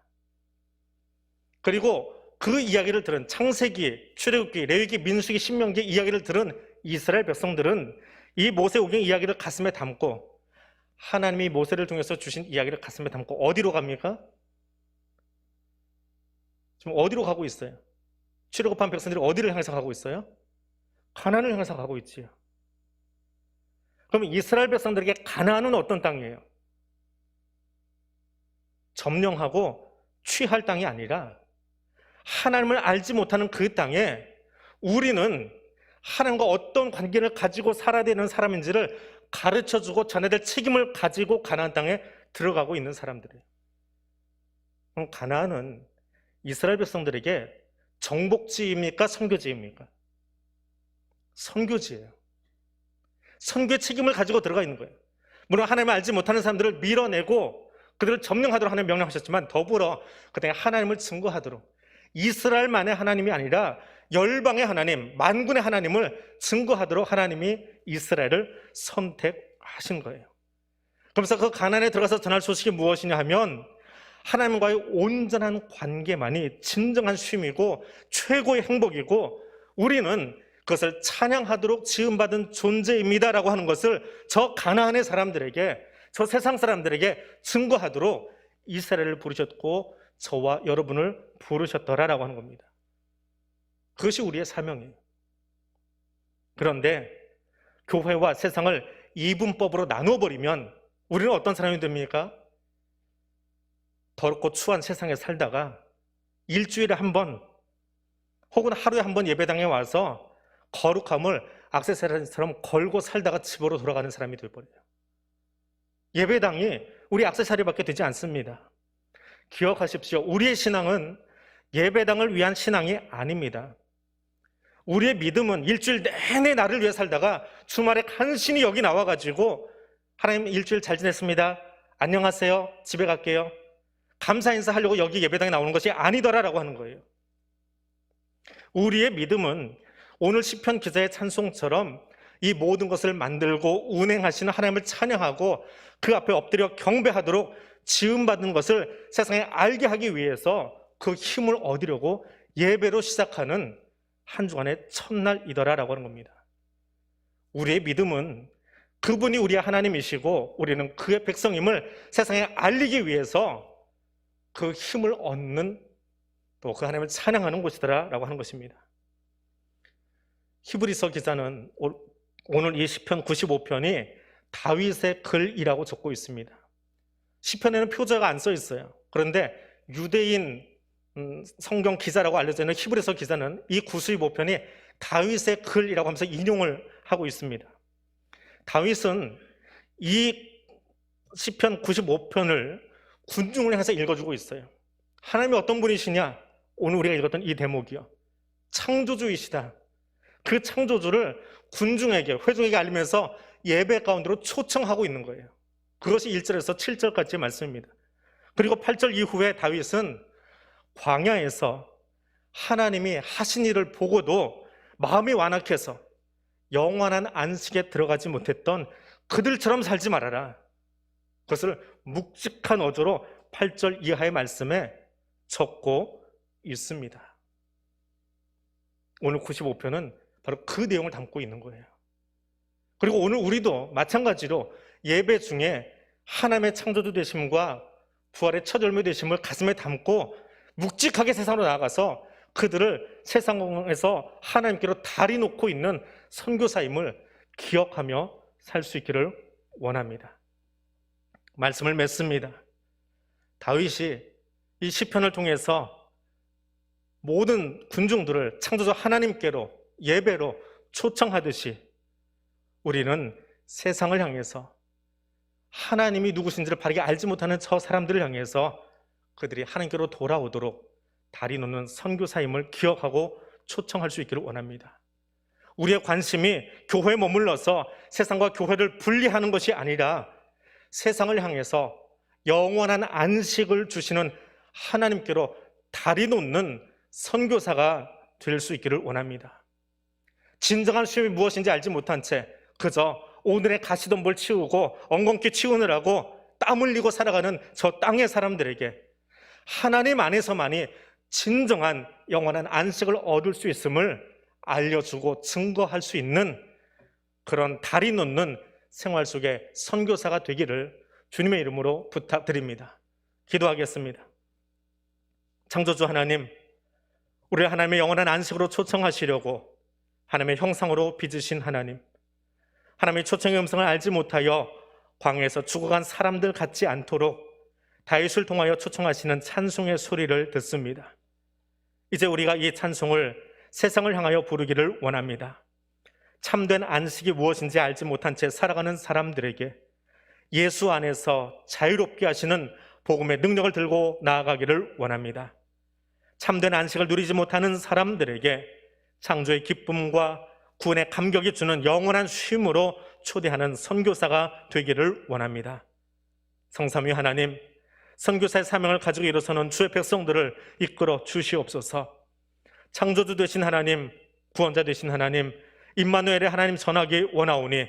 그리고 그 이야기를 들은 창세기, 출애굽기, 레위기, 민수기, 신명기 이야기를 들은 이스라엘 백성들은 이 모세오경 이야기를 가슴에 담고 하나님이 모세를 통해서 주신 이야기를 가슴에 담고 어디로 갑니까? 지금 어디로 가고 있어요? 출애굽한 백성들이 어디를 향해서 가고 있어요? 가나안을 향해서 가고 있지요. 그러면 이스라엘 백성들에게 가나안은 어떤 땅이에요? 점령하고 취할 땅이 아니라 하나님을 알지 못하는 그 땅에 우리는 하나님과 어떤 관계를 가지고 살아야 되는 사람인지를 가르쳐주고 전해야 될 책임을 가지고 가나안 땅에 들어가고 있는 사람들이에요. 그럼 가나안은 이스라엘 백성들에게 정복지입니까? 선교지입니까? 선교지예요. 선교의 책임을 가지고 들어가 있는 거예요. 물론 하나님을 알지 못하는 사람들을 밀어내고 그들을 점령하도록 하나님 명령하셨지만 더불어 그 땅에 하나님을 증거하도록 이스라엘만의 하나님이 아니라 열방의 하나님, 만군의 하나님을 증거하도록 하나님이 이스라엘을 선택하신 거예요. 그러면서 그 가나안에 들어가서 전할 소식이 무엇이냐 하면 하나님과의 온전한 관계만이 진정한 쉼이고 최고의 행복이고 우리는 그것을 찬양하도록 지음받은 존재입니다라고 하는 것을 저 가나안의 사람들에게, 저 세상 사람들에게 증거하도록 이스라엘을 부르셨고 저와 여러분을 부르셨더라라고 하는 겁니다. 그것이 우리의 사명이에요. 그런데 교회와 세상을 이분법으로 나눠버리면 우리는 어떤 사람이 됩니까? 더럽고 추한 세상에 살다가 일주일에 한 번 혹은 하루에 한 번 예배당에 와서 거룩함을 액세서리처럼 걸고 살다가 집으로 돌아가는 사람이 되어버려요. 예배당이 우리 액세서리밖에 되지 않습니다. 기억하십시오. 우리의 신앙은 예배당을 위한 신앙이 아닙니다. 우리의 믿음은 일주일 내내 나를 위해 살다가 주말에 간신히 여기 나와가지고 하나님 일주일 잘 지냈습니다. 안녕하세요. 집에 갈게요. 감사 인사하려고 여기 예배당에 나오는 것이 아니더라라고 하는 거예요. 우리의 믿음은 오늘 시편 기자의 찬송처럼 이 모든 것을 만들고 운행하시는 하나님을 찬양하고 그 앞에 엎드려 경배하도록 지음받은 것을 세상에 알게 하기 위해서 그 힘을 얻으려고 예배로 시작하는 한 주간의 첫날이더라라고 하는 겁니다. 우리의 믿음은 그분이 우리의 하나님이시고 우리는 그의 백성임을 세상에 알리기 위해서 그 힘을 얻는 또 그 하나님을 찬양하는 곳이더라라고 하는 것입니다. 히브리서 기자는 오늘 이 시편 95편이 다윗의 글이라고 적고 있습니다. 시편에는 표제가 안 써 있어요. 그런데 유대인 성경 기자라고 알려져 있는 히브리서 기자는 이 95편이 다윗의 글이라고 하면서 인용을 하고 있습니다. 다윗은 이 시편 95편을 군중을 향해서 읽어주고 있어요. 하나님이 어떤 분이시냐? 오늘 우리가 읽었던 이 대목이요. 창조주이시다. 그 창조주를 군중에게, 회중에게 알리면서 예배 가운데로 초청하고 있는 거예요. 그것이 1절에서 7절까지의 말씀입니다. 그리고 8절 이후에 다윗은 광야에서 하나님이 하신 일을 보고도 마음이 완악해서 영원한 안식에 들어가지 못했던 그들처럼 살지 말아라. 그것을 묵직한 어조로 8절 이하의 말씀에 적고 있습니다. 오늘 95편은 바로 그 내용을 담고 있는 거예요. 그리고 오늘 우리도 마찬가지로 예배 중에 하나님의 창조주 되심과 부활의 첫 열매 되심을 가슴에 담고 묵직하게 세상으로 나아가서 그들을 세상에서 하나님께로 다리 놓고 있는 선교사임을 기억하며 살 수 있기를 원합니다. 말씀을 맺습니다. 다윗이 이 시편을 통해서 모든 군중들을 창조주 하나님께로 예배로 초청하듯이 우리는 세상을 향해서 하나님이 누구신지를 바르게 알지 못하는 저 사람들을 향해서 그들이 하나님께로 돌아오도록 다리 놓는 선교사임을 기억하고 초청할 수 있기를 원합니다. 우리의 관심이 교회에 머물러서 세상과 교회를 분리하는 것이 아니라 세상을 향해서 영원한 안식을 주시는 하나님께로 다리 놓는 선교사가 될 수 있기를 원합니다. 진정한 쉼이 무엇인지 알지 못한 채 그저 오늘의 가시덤불 치우고 엉겅퀴 치우느라고 땀 흘리고 살아가는 저 땅의 사람들에게 하나님 안에서만이 진정한 영원한 안식을 얻을 수 있음을 알려주고 증거할 수 있는 그런 다리 놓는 생활 속의 선교사가 되기를 주님의 이름으로 부탁드립니다. 기도하겠습니다. 창조주 하나님, 우리를 하나님의 영원한 안식으로 초청하시려고 하나님의 형상으로 빚으신 하나님, 하나님의 초청의 음성을 알지 못하여 광야에서 죽어간 사람들 같지 않도록 다윗을 통하여 초청하시는 찬송의 소리를 듣습니다. 이제 우리가 이 찬송을 세상을 향하여 부르기를 원합니다. 참된 안식이 무엇인지 알지 못한 채 살아가는 사람들에게 예수 안에서 자유롭게 하시는 복음의 능력을 들고 나아가기를 원합니다. 참된 안식을 누리지 못하는 사람들에게 창조의 기쁨과 구원의 감격이 주는 영원한 쉼으로 초대하는 선교사가 되기를 원합니다. 성삼위 하나님, 선교사의 사명을 가지고 일어서는 주의 백성들을 이끌어 주시옵소서. 창조주 되신 하나님, 구원자 되신 하나님, 임마누엘의 하나님 전하기 원하오니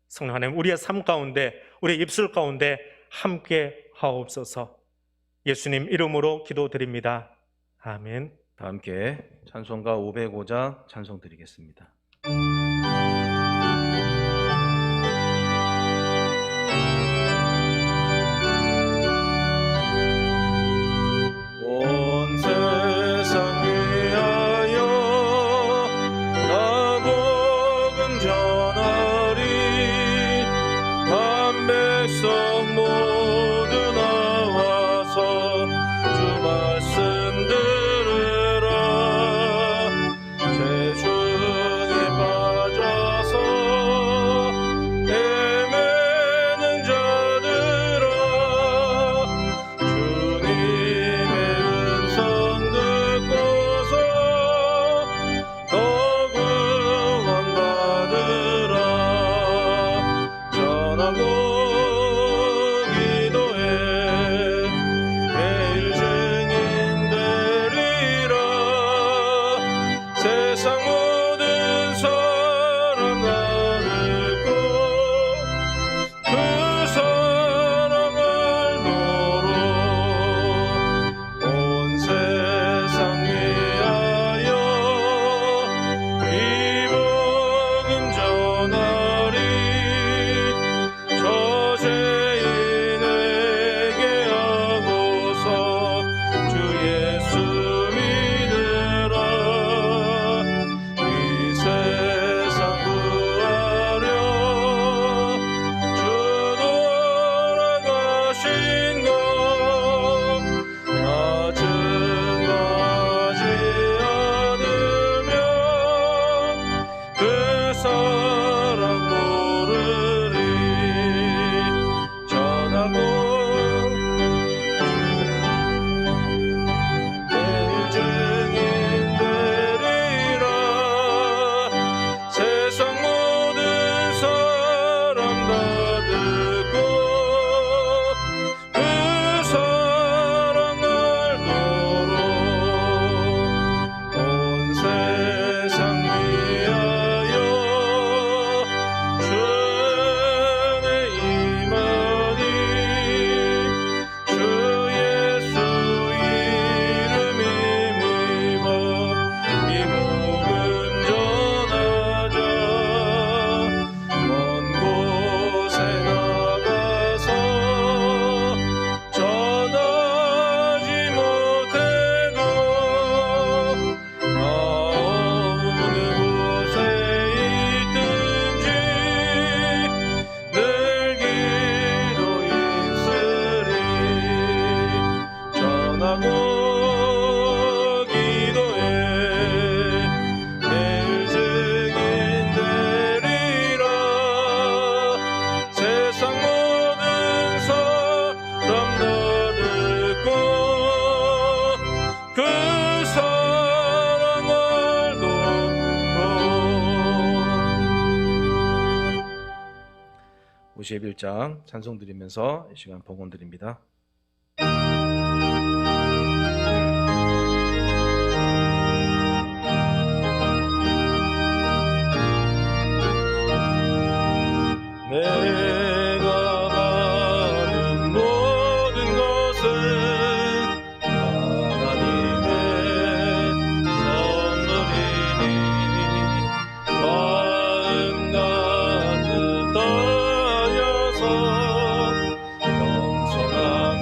성령 하나님, 우리의 삶 가운데, 우리의 입술 가운데 함께 하옵소서. 예수님 이름으로 기도드립니다. 아멘. 다 함께 찬송가 505장 찬송 드리겠습니다. 온 세상 위하여 나 복음 전하리 만 백성 모두 나와서 주 말씀 들으라 죄중에 빠져서 헤매는 자들아 주님의 음성 듣고서 너 구원받으라 전하고 기도해 매일 증인 되리라 세상 모든 사람 다 듣고 그 사랑을 도로 온 세상 위하여 이 복음 전하리 저 죄인에게 하고서 주 예수 믿으라 이 세상 구하려 주 돌아가신 것 나 증거하지 않으면 그 사람 모르리 전하고 매일 증인 되리라 세상 모든 사람 다 듣고 그 사랑을 도로 온 세상 위하여 주의 임하니 주 예수 이름 힘입어 이 복음 전하자 먼 곳에 나가서 전하지 못해도 나 어느 곳에 있든지 늘 기도 있으리 전하고 기도해 매일 증인 되리라 세상 모든 사람 다 듣고 그 사랑을 도로 51장 찬송 드리면서 이 시간 봉헌 드립니다. 내가 하는 모든 것은 하나님의 선물이니 마음 가득 다여서 영성한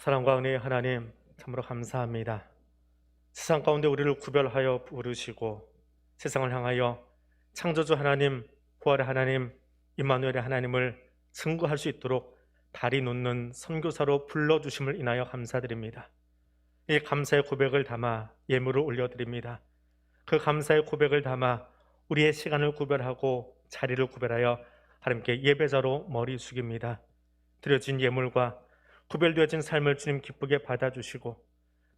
사랑과 은혜의 하나님, 참으로 감사합니다. 세상 가운데 우리를 구별하여 부르시고 세상을 향하여 창조주 하나님, 부활의 하나님, 임마누엘의 하나님을 증거할 수 있도록 다리 놓는 선교사로 불러주심을 인하여 감사드립니다. 이 감사의 고백을 담아 예물을 올려드립니다. 그 감사의 고백을 담아 우리의 시간을 구별하고 자리를 구별하여 하나님께 예배자로 머리 숙입니다. 드려진 예물과 구별되어진 삶을 주님 기쁘게 받아주시고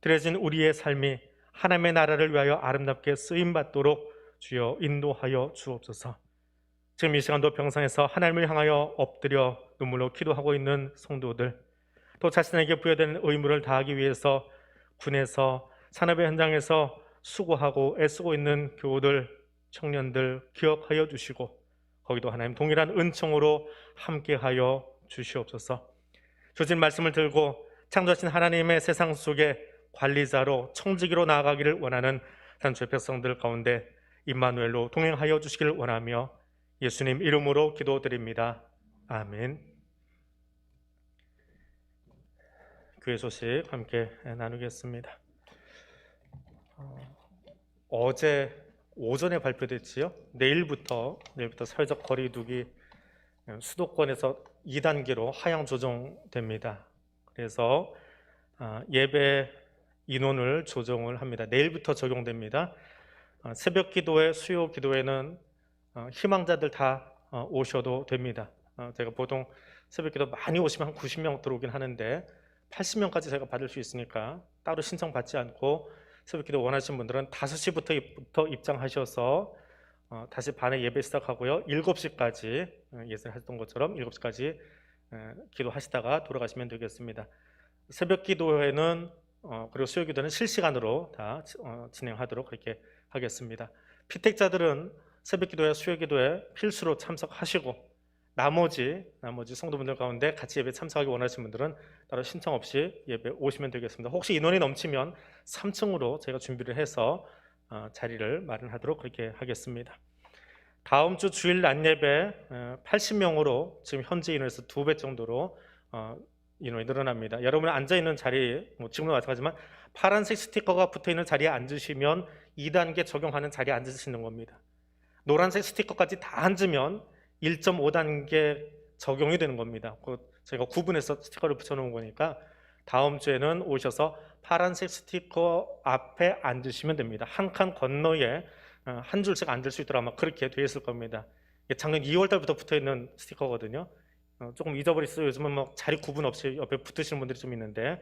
드려진 우리의 삶이 하나님의 나라를 위하여 아름답게 쓰임받도록 주여 인도하여 주옵소서. 지금 이 시간도 병상에서 하나님을 향하여 엎드려 눈물로 기도하고 있는 성도들, 또 자신에게 부여된 의무를 다하기 위해서 군에서 산업의 현장에서 수고하고 애쓰고 있는 교우들, 청년들 기억하여 주시고 거기도 하나님 동일한 은총으로 함께하여 주시옵소서. 주신 말씀을 들고 창조하신 하나님의 세상 속에 관리자로 청지기로 나아가기를 원하는 단초의 백성들 가운데 임마누엘로 동행하여 주시기를 원하며 예수님 이름으로 기도드립니다. 아멘. 교회 소식 함께 나누겠습니다. 어제 오전에 발표됐지요. 내일부터 사회적 거리두기 수도권에서 2단계로 하향 조정됩니다. 그래서 예배 인원을 조정을 합니다. 내일부터 적용됩니다. 새벽 기도회, 수요 기도회는 희망자들 다 오셔도 됩니다. 제가 보통 새벽 기도 많이 오시면 한 90명 들어오긴 하는데 80명까지 제가 받을 수 있으니까 따로 신청 받지 않고 새벽 기도 원하시는 분들은 5시부터 입장하셔서 다시 반에 예배 시작하고요. 7시까지 예전에 하셨던 것처럼 7시까지 기도하시다가 돌아가시면 되겠습니다. 새벽 기도회는 그리고 수요 기도는 실시간으로 다 진행하도록 그렇게 하겠습니다. 피택자들은 새벽 기도회, 수요 기도회 필수로 참석하시고 나머지 성도분들 가운데 같이 예배 참석하기 원하시는 분들은 따로 신청 없이 예배 오시면 되겠습니다. 혹시 인원이 넘치면 3층으로 제가 준비를 해서 자리를 마련하도록 그렇게 하겠습니다. 다음 주 주일 낮 예배 80명으로 지금 현재 인원에서 2배 정도로 인원이 늘어납니다. 여러분 앉아있는 자리, 지금도 마찬가지지만 파란색 스티커가 붙어있는 자리에 앉으시면 2단계 적용하는 자리에 앉으시는 겁니다. 노란색 스티커까지 다 앉으면 1.5단계 적용이 되는 겁니다. 제가 구분해서 스티커를 붙여놓은 거니까 다음 주에는 오셔서 파란색 스티커 앞에 앉으시면 됩니다. 한 칸 건너에 한 줄씩 앉을 수 있도록 아마 그렇게 되어 있을 겁니다. 작년 2월 달부터 붙어있는 스티커거든요. 조금 잊어버렸어요. 요즘은 뭐 자리 구분 없이 옆에 붙으시는 분들이 좀 있는데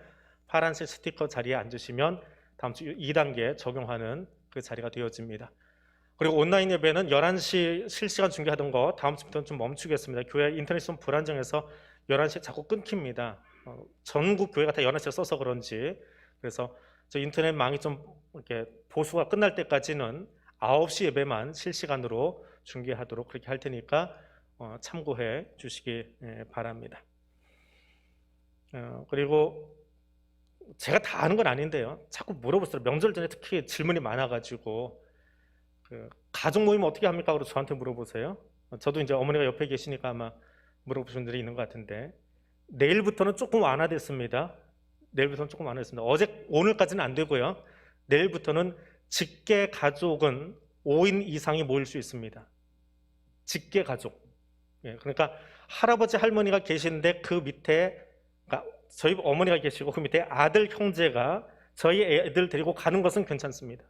파란색 스티커 자리에 앉으시면 다음 주 2단계 적용하는 그 자리가 되어집니다. 그리고 온라인 예배는 11시 실시간 중계하던 거 다음 주부터는 좀 멈추겠습니다. 교회 인터넷이 좀 불안정해서 11시에 자꾸 끊깁니다. 전국 교회가 다 11시에 써서 그런지. 그래서 저 인터넷망이 좀 이렇게 보수가 끝날 때까지는 9시 예배만 실시간으로 중계하도록 그렇게 할 테니까 참고해 주시기 바랍니다. 그리고 제가 다 아는 건 아닌데요. 자꾸 물어보세요. 명절 전에 특히 질문이 많아가지고 가족 모임 어떻게 합니까? 그러고 저한테 물어보세요. 저도 이제 어머니가 옆에 계시니까 아마 물어보시는 분들이 있는 것 같은데 내일부터는 조금 완화됐습니다. 오늘까지는 안 되고요. 내일부터는 직계 가족은 5인 이상이 모일 수 있습니다. 직계 가족. 그러니까 할아버지 할머니가 계시는데 그 밑에 그러니까 저희 어머니가 계시고 그 밑에 아들 형제가 저희 애들 데리고 가는 것은 괜찮습니다.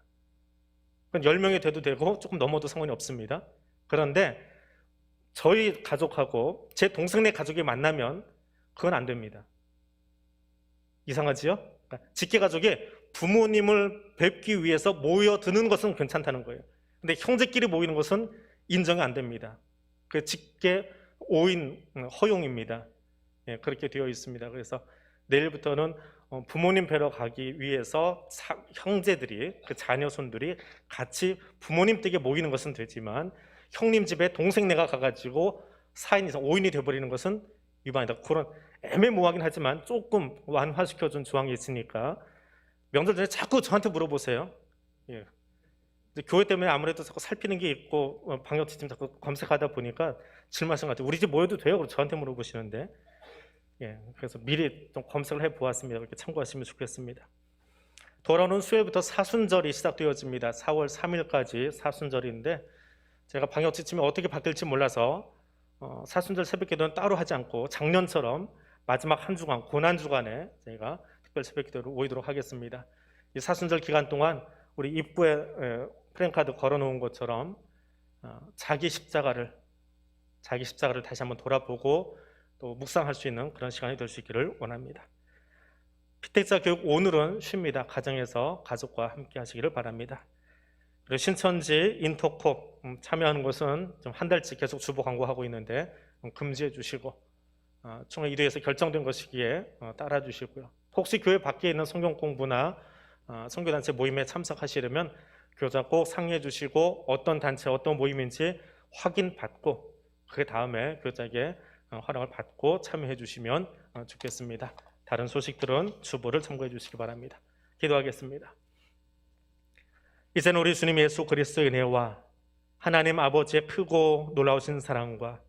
10명이 돼도 되고 조금 넘어도 상관이 없습니다. 그런데 저희 가족하고 제 동생네 가족이 만나면 그건 안 됩니다. 이상하지요? 그러니까 직계 가족이 부모님을 뵙기 위해서 모여드는 것은 괜찮다는 거예요. 근데 형제끼리 모이는 것은 인정이 안 됩니다. 그 직계 5인 허용입니다. 그렇게 되어 있습니다. 그래서 내일부터는 부모님 뵈러 가기 위해서 형제들이 그 자녀손들이 같이 부모님 댁에 모이는 것은 되지만 형님 집에 동생네가 가가지고 4인 이상 5인이 돼버리는 것은 위반이다. 그런 애매모호하긴 하지만 조금 완화시켜준 조항이 있으니까 명절 전에 자꾸 저한테 물어보세요. 교회 때문에 아무래도 자꾸 살피는 게 있고 방역지침 자꾸 검색하다 보니까 질문하신 것 같아요. 우리 집 모여도 돼요? 저한테 물어보시는데 그래서 미리 좀 검색을 해 보았습니다. 그렇게 참고하시면 좋겠습니다. 돌아오는 수요일부터 사순절이 시작되어집니다. 4월 3일까지 사순절인데 제가 방역 지침이 어떻게 바뀔지 몰라서 사순절 새벽기도는 따로 하지 않고 작년처럼 마지막 한 주간 고난 주간에 저희가 특별 새벽기도를 모이도록 하겠습니다. 이 사순절 기간 동안 우리 입구에 프랜카드 걸어놓은 것처럼 자기 십자가를 다시 한번 돌아보고 또 묵상할 수 있는 그런 시간이 될 수 있기를 원합니다. 피택자 교육 오늘은 쉽니다. 가정에서 가족과 함께 하시기를 바랍니다. 그리고 신천지 인터콥 참여하는 것은 좀 한 달치 계속 주보 광고하고 있는데 금지해 주시고 총회 이도에서 결정된 것이기에 따라 주시고요. 혹시 교회 밖에 있는 성경 공부나 선교단체 모임에 참석하시려면 교자 꼭 상의해 주시고 어떤 단체 어떤 모임인지 확인받고 그 다음에 교자에게 허락을 받고 참여해 주시면 좋겠습니다. 다른 소식들은 주보를 참고해 주시기 바랍니다. 기도하겠습니다. 이제는 우리 주님 예수 그리스도의 은혜와 하나님 아버지의 크고 놀라우신 사랑과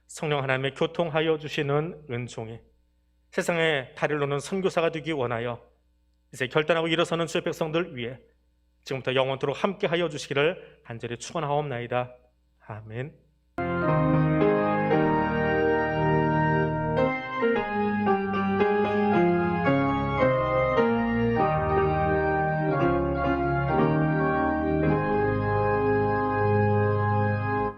성령 하나님의 교통하여 주시는 은총이 세상에 다리를 놓는 선교사가 되기 원하여 이제 결단하고 일어서는 주의 백성들 위해 지금부터 영원토록 함께하여 주시기를 간절히 축원하옵나이다. 아멘.